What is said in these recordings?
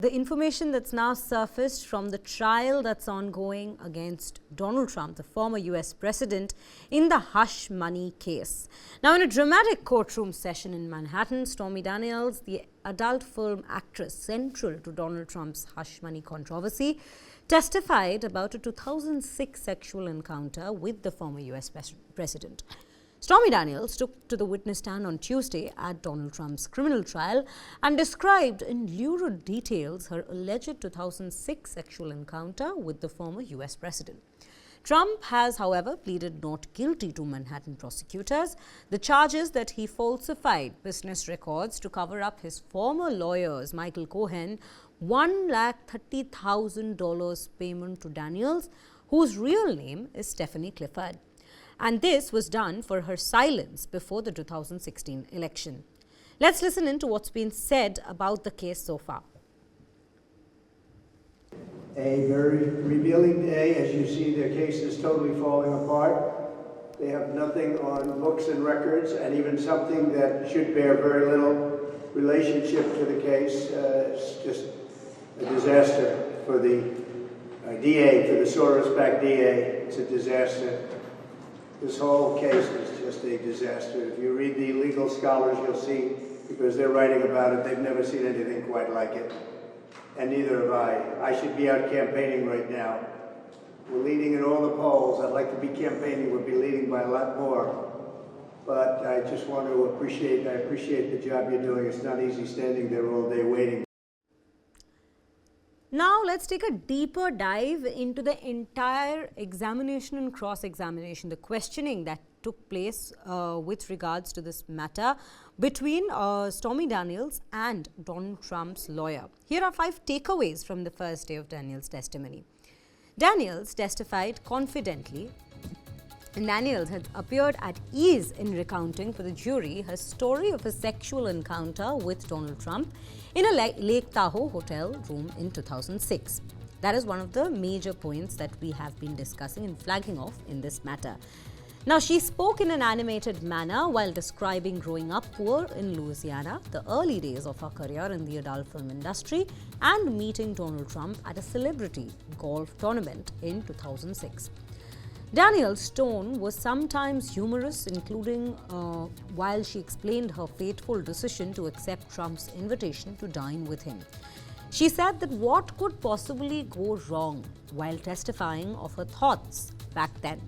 The information that's now surfaced from the trial that's ongoing against Donald Trump, the former US president, in the hush money case. Now, in a dramatic courtroom session in Manhattan, Stormy Daniels, the adult film actress central to Donald Trump's hush money controversy, testified about a 2006 sexual encounter with the former US president. Stormy Daniels took to the witness stand on Tuesday at Donald Trump's criminal trial and described in lurid details her alleged 2006 sexual encounter with the former US president. Trump has, however, pleaded not guilty to Manhattan prosecutors. The charges that he falsified business records to cover up his former lawyer's, Michael Cohen, $130,000 payment to Daniels, whose real name is Stephanie Clifford. And this was done for her silence before the 2016 election. Let's listen in to what's been said about the case so far. A very revealing day. As you see, their case is totally falling apart. They have nothing on books and records, and even something that should bear very little relationship to the case. It's just a disaster for the DA, for the Soros-backed DA. It's a disaster. This whole case is just a disaster. If you read the legal scholars, you'll see, because they're writing about it, they've never seen anything quite like it. And neither have I. I should be out campaigning right now. We're leading in all the polls. I'd like to be campaigning. We'll be leading by a lot more. But I just want to appreciate the job you're doing. It's not easy standing there all day waiting. Now, let's take a deeper dive into the entire examination and cross-examination, the questioning that took place with regards to this matter between Stormy Daniels and Donald Trump's lawyer. Here are 5 takeaways from the first day of Daniels' testimony. Daniels testified confidently, and Daniels had appeared at ease in recounting for the jury her story of a sexual encounter with Donald Trump in a Lake Tahoe hotel room in 2006. That is one of the major points that we have been discussing and flagging off in this matter. Now, she spoke in an animated manner while describing growing up poor in Louisiana, the early days of her career in the adult film industry, and meeting Donald Trump at a celebrity golf tournament in 2006. Daniels' tone was sometimes humorous, including while she explained her fateful decision to accept Trump's invitation to dine with him. She said that what could possibly go wrong while testifying of her thoughts back then.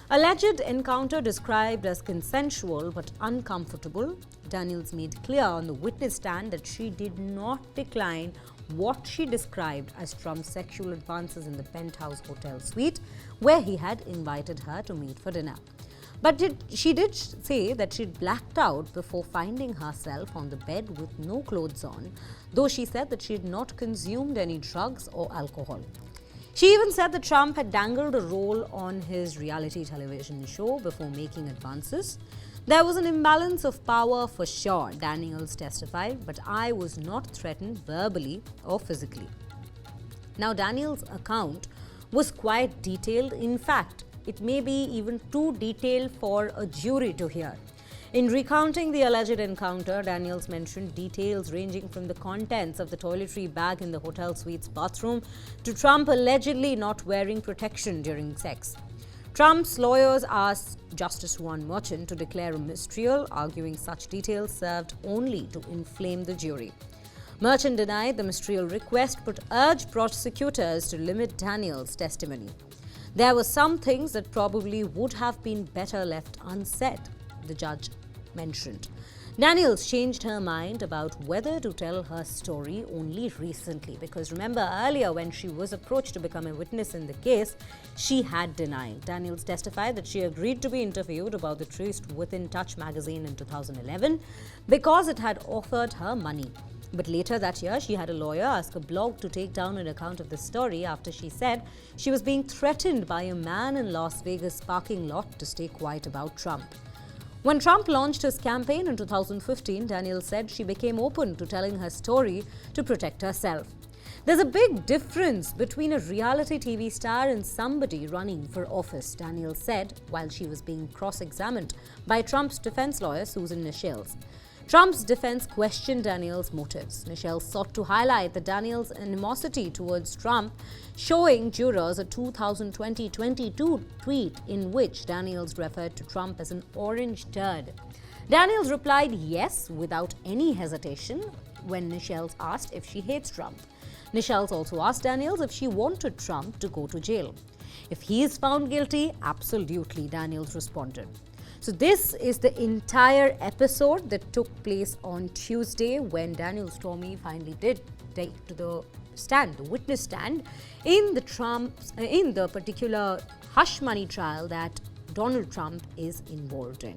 Alleged encounter described as consensual but uncomfortable. Daniels made clear on the witness stand that she did not decline what she described as Trump's sexual advances in the penthouse hotel suite where he had invited her to meet for dinner. But she did say that she'd blacked out before finding herself on the bed with no clothes on, though she said that she had not consumed any drugs or alcohol. She even said that Trump had dangled a role on his reality television show before making advances. There was an imbalance of power for sure, Daniels testified, but I was not threatened verbally or physically. Now, Daniels' account was quite detailed. In fact, it may be even too detailed for a jury to hear. In recounting the alleged encounter, Daniels mentioned details ranging from the contents of the toiletry bag in the hotel suite's bathroom to Trump allegedly not wearing protection during sex. Trump's lawyers asked Justice Juan Merchan to declare a mistrial, arguing such details served only to inflame the jury. Merchan denied the mistrial request but urged prosecutors to limit Daniels' testimony. There were some things that probably would have been better left unsaid, the judge mentioned. Daniels changed her mind about whether to tell her story only recently, because remember earlier when she was approached to become a witness in the case, she had denied. Daniels testified that she agreed to be interviewed about the Traced Within Touch magazine in 2011 because it had offered her money. But later that year, she had a lawyer ask a blog to take down an account of the story after she said she was being threatened by a man in Las Vegas parking lot to stay quiet about Trump. When Trump launched his campaign in 2015, Daniels said she became open to telling her story to protect herself. There's a big difference between a reality TV star and somebody running for office, Daniels said while she was being cross-examined by Trump's defense lawyer Susan Nichols. Trump's defense questioned Daniels' motives. Nischelle sought to highlight the Daniels' animosity towards Trump, showing jurors a 2020-22 tweet in which Daniels referred to Trump as an orange turd. Daniels replied yes without any hesitation when Nischelle asked if she hates Trump. Nischelle also asked Daniels if she wanted Trump to go to jail. If he is found guilty, absolutely, Daniels responded. So this is the entire episode that took place on Tuesday when Daniel Stormy finally did take to the stand, the witness stand, in the particular hush money trial that Donald Trump is involved in.